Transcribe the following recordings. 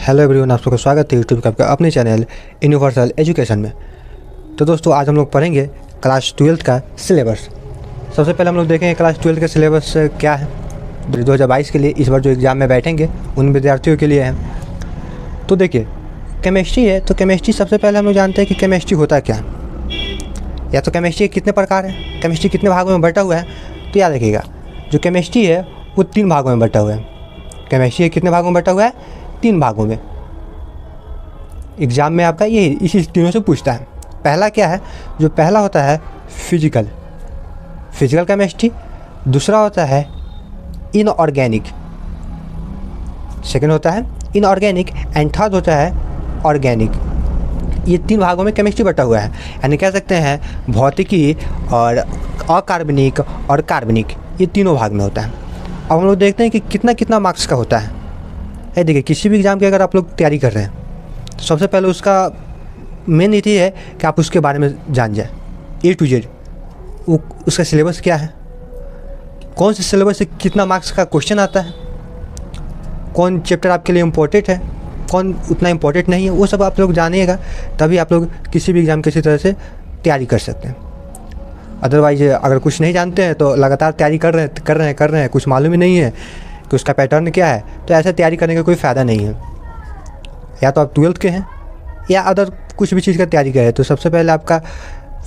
Hello everyone, आप सबका स्वागत है यूट्यूब का आपका अपने चैनल यूनिवर्सल एजुकेशन में। तो दोस्तों, आज हम लोग पढ़ेंगे क्लास 12 का सिलेबस। सबसे पहले हम लोग देखेंगे क्लास 12 का सिलेबस क्या है 2022 के लिए। इस बार जो एग्ज़ाम में बैठेंगे उन विद्यार्थियों के लिए है। तो देखिए, केमिस्ट्री है तो केमिस्ट्री सबसे पहले हम लोग जानते हैं कि केमिस्ट्री होता है क्या, या तो केमिस्ट्री के कितने प्रकार हैं, केमिस्ट्री कितने भागों में बटा हुआ है। तो याद रखिएगा, जो केमिस्ट्री है वो 3 भागों में बटा हुआ है। केमिस्ट्री कितने भागों में बटा हुआ है? 3 भागों में। एग्ज़ाम में आपका ये इसी तीनों से पूछता है। पहला क्या है? जो पहला होता है फिजिकल केमिस्ट्री, दूसरा होता है इनऑर्गेनिक, सेकंड होता है इनऑर्गेनिक एंड थर्ड होता है ऑर्गेनिक। ये 3 भागों में केमिस्ट्री बटा हुआ है, यानी कह सकते हैं भौतिकी और अकार्बनिक और कार्बनिक, ये तीनों भाग में होता है। अब हम लोग देखते हैं कि कितना कितना मार्क्स का होता है। ये देखिए, किसी भी एग्ज़ाम की अगर आप लोग तैयारी कर रहे हैं तो सबसे पहले उसका मेन नीति है कि आप उसके बारे में जान जाए A to Z। वो उसका सिलेबस क्या है, कौन से सिलेबस से कितना मार्क्स का क्वेश्चन आता है, कौन चैप्टर आपके लिए इम्पोर्टेंट है, कौन उतना इम्पोर्टेंट नहीं है, वो सब आप लोग जानिएगा, तभी आप लोग किसी भी एग्ज़ाम किसी तरह से तैयारी कर सकते हैं। अदरवाइज अगर कुछ नहीं जानते हैं तो लगातार तैयारी कर रहे हैं, कुछ मालूम ही नहीं है कि उसका पैटर्न क्या है, तो ऐसे तैयारी करने का कोई फ़ायदा नहीं है। या तो आप 12th के हैं या अदर कुछ भी चीज़ का तैयारी कर रहे हैं, तो सबसे पहले आपका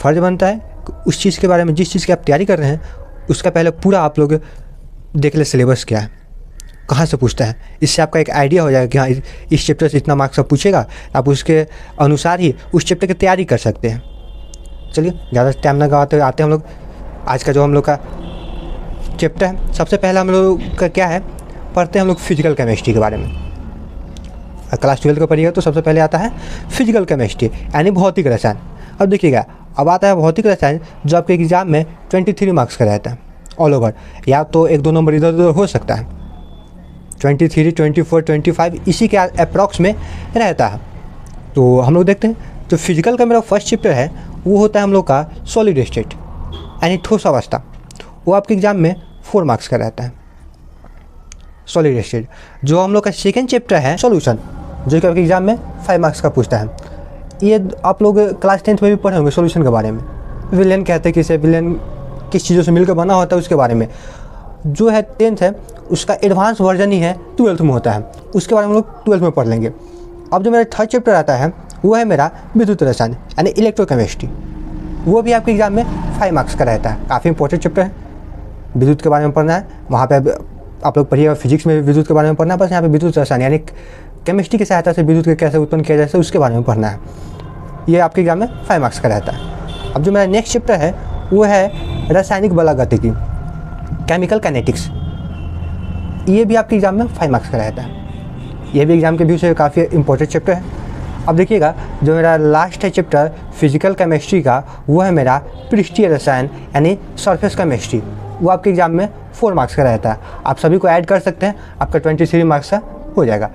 फ़र्ज़ बनता है कि उस चीज़ के बारे में, जिस चीज़ की आप तैयारी कर रहे हैं, उसका पहले पूरा आप लोग देख ले सिलेबस क्या है, कहाँ से पूछता है। इससे आपका एक आइडिया हो जाएगा कि हाँ, इस चैप्टर से इतना मार्क्स पूछेगा, आप उसके अनुसार ही उस चैप्टर की तैयारी कर सकते हैं। चलिए, ज़्यादा टाइम ना गवाते आते हैं हम लोग आज का जो हम लोग का चैप्टर है। सबसे पहला हम लोग का क्या है, पढ़ते हैं हम लोग फिजिकल केमिस्ट्री के बारे में। क्लास 12 का पढ़िएगा तो सबसे पहले आता है फिजिकल केमिस्ट्री, यानी भौतिक रसायन। अब देखिएगा, अब आता है भौतिक रसायन, जो आपके एग्ज़ाम में 23 मार्क्स का रहता है ऑल ओवर, या तो 1-2 नंबर इधर उधर हो सकता है। 23, 24, 25 इसी के अप्रॉक्स में रहता है। तो हम लोग देखते हैं, तो फिजिकल का मेरा फर्स्ट चैप्टर है वो होता है हम लोग का सॉलिड स्टेट, यानी ठोस अवस्था। वो आपके एग्ज़ाम में 4 मार्क्स का रहता है सॉलिड स्टेट। जो हम लोग का सेकेंड चैप्टर है सॉल्यूशन, जो कि आपके एग्ज़ाम में 5 मार्क्स का पूछता है। ये आप लोग क्लास 10th में भी पढ़े होंगे सॉल्यूशन के बारे में। विलेन कहते हैं किसे, विलेन किस चीज़ों से मिलकर बना होता है उसके बारे में। जो है 10th है, उसका एडवांस वर्जन ही है 12th में होता है, उसके बारे में हम लोग 12th में पढ़ लेंगे। अब जो मेरा थर्ड चैप्टर आता है वो है मेरा विद्युत रसायन, यानी इलेक्ट्रोकेमिस्ट्री। वो भी आपके एग्ज़ाम में 5 मार्क्स का रहता है, काफ़ी इंपॉर्टेंट चैप्टर है। विद्युत के बारे में पढ़ना है, वहाँ पे आप लोग पढ़िएगा। फिजिक्स में भी विद्युत के बारे में पढ़ना है, बस यहाँ पे विद्युत रसायन यानी केमिस्ट्री की सहायता से विद्युत के कैसे उत्पन्न किया जाए उसके बारे में पढ़ना है। ये आपके एग्ज़ाम में 5 मार्क्स का रहता है। अब जो मेरा नेक्स्ट चैप्टर है वो है रासायनिक बल गतिकी, केमिकल काइनेटिक्स। ये भी आपके एग्ज़ाम में 5 मार्क्स का रहता है। ये भी एग्ज़ाम के व्यू से काफ़ी इंपॉर्टेंट चैप्टर है। अब देखिएगा, जो मेरा लास्ट है चैप्टर फिजिकल केमिस्ट्री का, वो है मेरा पृष्ठीय रसायन, यानी सरफेस केमिस्ट्री। वो आपके एग्ज़ाम में 4 मार्क्स का रहता है। आप सभी को ऐड कर सकते हैं, आपका 23 मार्क्स का हो जाएगा।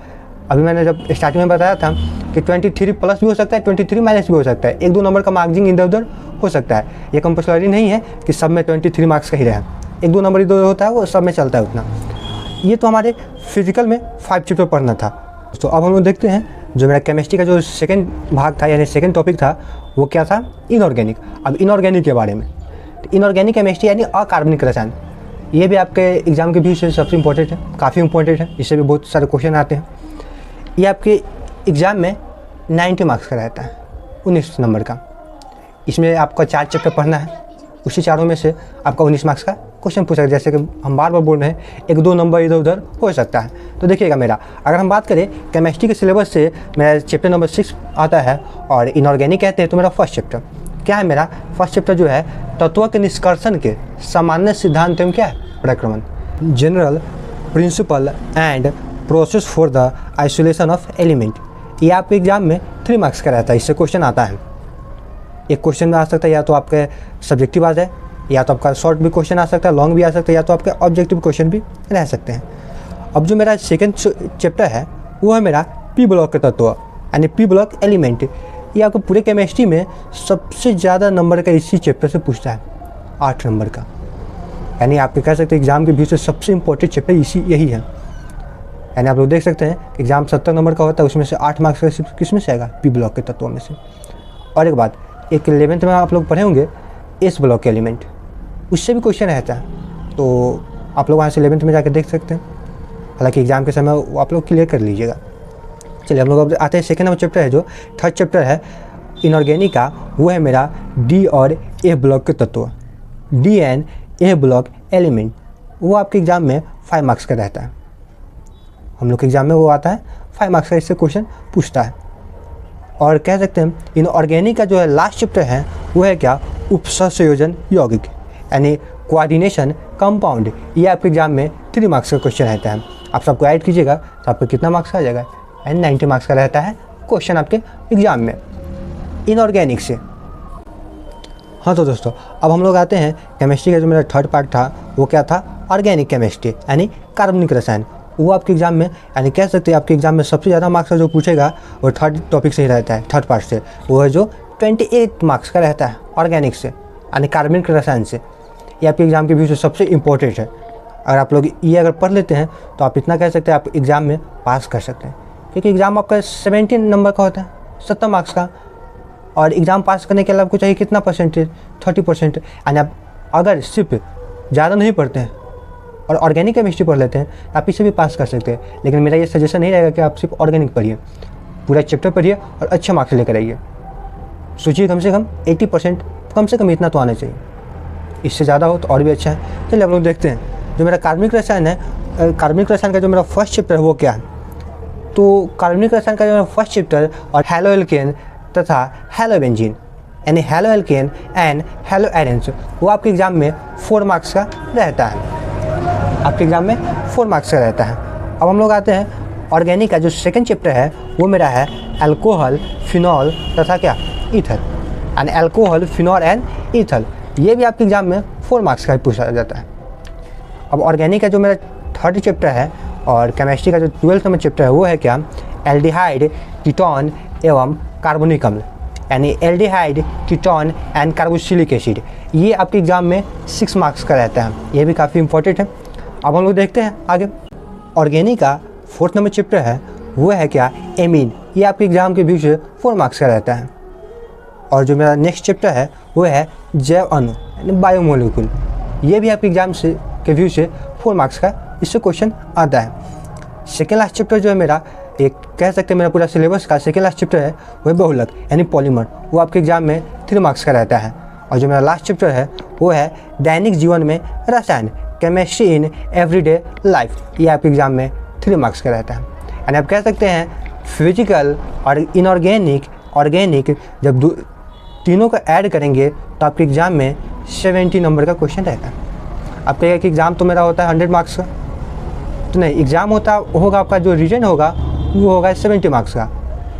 अभी मैंने जब स्टार्टिंग में बताया था कि 23 प्लस भी हो सकता है, 23 माइनस भी हो सकता है, 1-2 नंबर का मार्किंग इधर उधर हो सकता है। ये कंपल्सरी नहीं है कि सब में 23 मार्क्स का ही रहे, 1-2 नंबर इधर होता है, वो सब में चलता है उतना। ये तो हमारे फिजिकल में 5 चैप्टर पढ़ना था। तो अब हम लोग देखते हैं, जो मेरा केमिस्ट्री का जो सेकंड भाग था, यानी सेकंड टॉपिक था, वो क्या था? इनऑर्गेनिक। अब इनऑर्गेनिक के बारे में, इनऑर्गेनिक केमिस्ट्री यानी अकार्बनिक रसायन। ये भी आपके एग्ज़ाम के व्यू से सबसे इंपॉर्टेंट है, काफ़ी इंपॉर्टेंट है, इससे भी बहुत सारे क्वेश्चन आते हैं। ये आपके एग्ज़ाम में 90 मार्क्स का रहता है, 19 नंबर का। इसमें आपका 4 चैप्टर पढ़ना है, उसी चारों में से आपका 19 मार्क्स का क्वेश्चन पूछा। जैसे कि हम बार बार बोल रहे हैं, 1-2 नंबर इधर उधर हो सकता है। तो देखिएगा, मेरा अगर हम बात करें केमिस्ट्री के सिलेबस से, मेरा चैप्टर नंबर 6 आता है और इनऑर्गेनिक कहते हैं। तो मेरा फर्स्ट चैप्टर क्या है? मेरा फर्स्ट चैप्टर जो है तत्वों के निष्कर्षण के सामान्य सिद्धांत एवं क्या है प्रक्रमण, general principle and process for the isolation of element. ये आपके एग्जाम में 3 मार्क्स का रहता है, इससे क्वेश्चन आता है। एक क्वेश्चन में आ सकता है, या तो आपके सब्जेक्टिव आ जाए, या तो आपका शॉर्ट भी क्वेश्चन आ सकता है, लॉन्ग भी आ सकता है, या तो आपके ऑब्जेक्टिव क्वेश्चन भी रह सकते हैं। अब जो मेरा सेकेंड चैप्टर है वो है मेरा पी ब्लॉक के तत्व, यानी पी ब्लॉक एलिमेंट। ये आपको पूरे केमिस्ट्री में सबसे ज़्यादा नंबर का इसी चैप्टर से पूछता है, 8 नंबर का। यानी आप कह सकते हैं एग्जाम के व्यू से सबसे इंपॉर्टेंट चैप्टर यही है। यानी आप लोग देख सकते हैं एग्ज़ाम 70 नंबर का होता है, उसमें से 8 मार्क्स का सिर्फ किस में से आएगा, पी ब्लॉक के तत्वों में से। और एक बात, एक 11th में आप लोग पढ़े होंगे एस ब्लॉक के एलिमेंट, उससे भी क्वेश्चन रहता है, तो आप लोग वहाँ से 11th में जाकर देख सकते हैं। हालांकि एग्ज़ाम के समय वो आप लोग क्लियर कर लीजिएगा। चलिए हम लोग अब आते हैं सेकेंड नंबर चैप्टर है, जो थर्ड चैप्टर है इनऑर्गेनिक का, वो है मेरा डी और ए ब्लॉक के तत्व। D and A block element, वो आपके एग्ज़ाम में 5 मार्क्स का रहता है। हम लोग के एग्ज़ाम में वो आता है 5 मार्क्स का, इससे क्वेश्चन पूछता है। और कह सकते हैं इनऑर्गेनिक का जो है लास्ट चैप्टर है वो है क्या, उपसंयोजन यौगिक, यानी कोऑर्डिनेशन कंपाउंड। ये आपके एग्ज़ाम में 3 मार्क्स का क्वेश्चन रहता है। आप सबको ऐड कीजिएगा तो आपको कितना मार्क्स का आ जाएगा, एंड 90 मार्क्स का रहता है क्वेश्चन आपके एग्ज़ाम में इनऑर्गेनिक से। हाँ तो दोस्तों, अब हम लोग आते हैं केमिस्ट्री का जो मेरा थर्ड पार्ट था, वो क्या था, ऑर्गेनिक केमिस्ट्री यानी कार्बनिक रसायन। वो आपके एग्ज़ाम में, यानी कह सकते हैं आपके एग्ज़ाम में सबसे ज़्यादा मार्क्स का जो पूछेगा वो थर्ड टॉपिक से ही रहता है, थर्ड पार्ट से। वो है जो 28 मार्क्स का रहता है ऑर्गेनिक से, यानी कार्बनिक रसायन से। ये आपके एग्ज़ाम के व्यू से सबसे इम्पोर्टेंट है। अगर आप लोग ये अगर पढ़ लेते हैं तो आप इतना कह सकते हैं आप एग्ज़ाम में पास कर सकते हैं, क्योंकि एग्ज़ाम आपका 17 नंबर का होता है, 70 मार्क्स का। और एग्ज़ाम पास करने के लिए आपको चाहिए कितना परसेंटेज, 30%। यानी आप अगर सिर्फ ज़्यादा नहीं पढ़ते हैं और ऑर्गेनिक केमिस्ट्री पढ़ लेते हैं, आप इसे भी पास कर सकते हैं। लेकिन मेरा ये सजेशन नहीं रहेगा कि आप सिर्फ ऑर्गेनिक पढ़िए, पूरा चैप्टर पढ़िए और अच्छे मार्क्स लेकर आइए। सोचिए कम से कम 80%, कम से कम इतना तो आना चाहिए। इससे ज़्यादा हो तो और भी अच्छा है। चलिए हम लोग देखते हैं जो मेरा कार्बनिक रसायन है, कार्बनिक रसायन का जो मेरा फर्स्ट चैप्टर है वो क्या है। तो कार्बनिक रसायन का जो मेरा फर्स्ट चैप्टर और हैलोएल्केन तथा हैलोबेंजीन, यानी हैलोएल्केन एंड हैलोएरेंस, वो आपके एग्ज़ाम में 4 मार्क्स का रहता है। आपके एग्ज़ाम में 4 मार्क्स का रहता है। अब हम लोग आते हैं ऑर्गेनिक का जो सेकंड चैप्टर है, वो मेरा है अल्कोहल, फिनॉल तथा क्या, ईथर, यानी अल्कोहल, फिनॉल एंड ईथर। ये भी आपके एग्ज़ाम में 4 मार्क्स का ही पूछा जाता है। अब ऑर्गेनिक का जो मेरा थर्ड चैप्टर है और केमिस्ट्री का जो 12th नंबर चैप्टर है वो है क्या, एल्डिहाइड, कीटोन एवं कार्बोनिक अम्ल, यानी aldehyde, ketone and carboxylic acid. ये आपके एग्ज़ाम में 6 मार्क्स का रहता है। ये भी काफ़ी इंपॉर्टेंट है। अब हम लोग देखते हैं आगे। ऑर्गेनिक का 4th नंबर चैप्टर है वो है क्या, एमीन। ये आपके एग्ज़ाम के व्यू से 4 मार्क्स का रहता है। और जो मेरा नेक्स्ट चैप्टर है वो है जैव अणु, यानी बायोमोलिक्यूल। ये भी आपके एग्ज़ाम से के व्यू से 4 मार्क्स का इससे क्वेश्चन आता है। सेकेंड लास्ट चैप्टर जो है मेरा, एक कह सकते हैं मेरा पूरा सिलेबस का सेकेंड लास्ट चैप्टर है वो है बहुलक, यानी पॉलीमर। वो आपके एग्ज़ाम में 3 मार्क्स का रहता है। और जो मेरा लास्ट चैप्टर है वो है दैनिक जीवन में रसायन, केमिस्ट्री इन एवरीडे लाइफ। ये आपके एग्ज़ाम में 3 मार्क्स का रहता है। यानी आप कह सकते हैं फिजिकल और इनऑर्गेनिक, ऑर्गेनिक जब तीनों को ऐड करेंगे तो आपके एग्ज़ाम में 70 नंबर का क्वेश्चन रहता है। आप कहेगा कि एग्ज़ाम तो मेरा होता है 100 मार्क्स का, तो नहीं, एग्ज़ाम होगा आपका जो रीजन होगा वो होगा 70 मार्क्स का।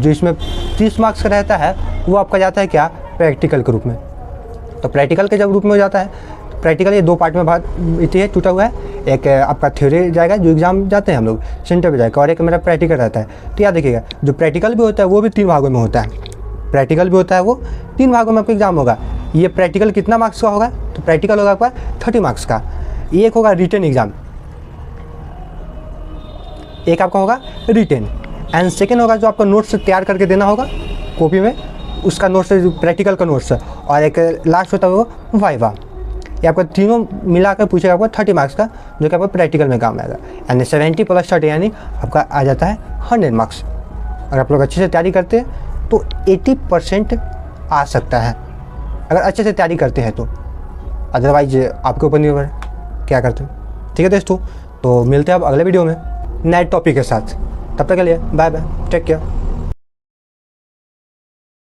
जो इसमें 30 मार्क्स का रहता है वो आपका जाता है क्या, प्रैक्टिकल के रूप में। तो प्रैक्टिकल के जब रूप में हो जाता है, तो प्रैक्टिकल ये 2 पार्ट में है, टूटा हुआ है। एक आपका थ्योरी जाएगा, जो एग्ज़ाम जाते हैं हम लोग सेंटर पे जाएगा, और एक मेरा प्रैक्टिकल रहता है। तो याद देखिएगा, जो प्रैक्टिकल भी होता है वो भी 3 भागों में होता है। प्रैक्टिकल भी होता है वो 3 भागों में आपका एग्ज़ाम होगा। ये प्रैक्टिकल कितना मार्क्स का होगा, तो प्रैक्टिकल होगा आपका 30 मार्क्स का। एक होगा रिटन एग्ज़ाम, एक आपका होगा रिटन, एंड सेकेंड होगा जो आपका नोट्स तैयार करके देना होगा कॉपी में, उसका नोट्स प्रैक्टिकल का नोट्स, और एक लास्ट होता है वो वाइवा। ये आपका तीनों मिलाकर पूछेगा आपको 30 मार्क्स का, जो कि आपको प्रैक्टिकल में काम आएगा। यानी 70 + 30 यानी आपका आ जाता है 100 मार्क्स। अगर आप लोग अच्छे से तैयारी करते हैं तो 80% आ सकता है, अगर अच्छे से तैयारी करते हैं तो। अदरवाइज आपके ऊपर निर्भर है क्या करते हैं। ठीक है दोस्तों, तो मिलते हैं अब अगले वीडियो में नए टॉपिक के साथ। तब तक के लिए बाय बाय, टेक केयर।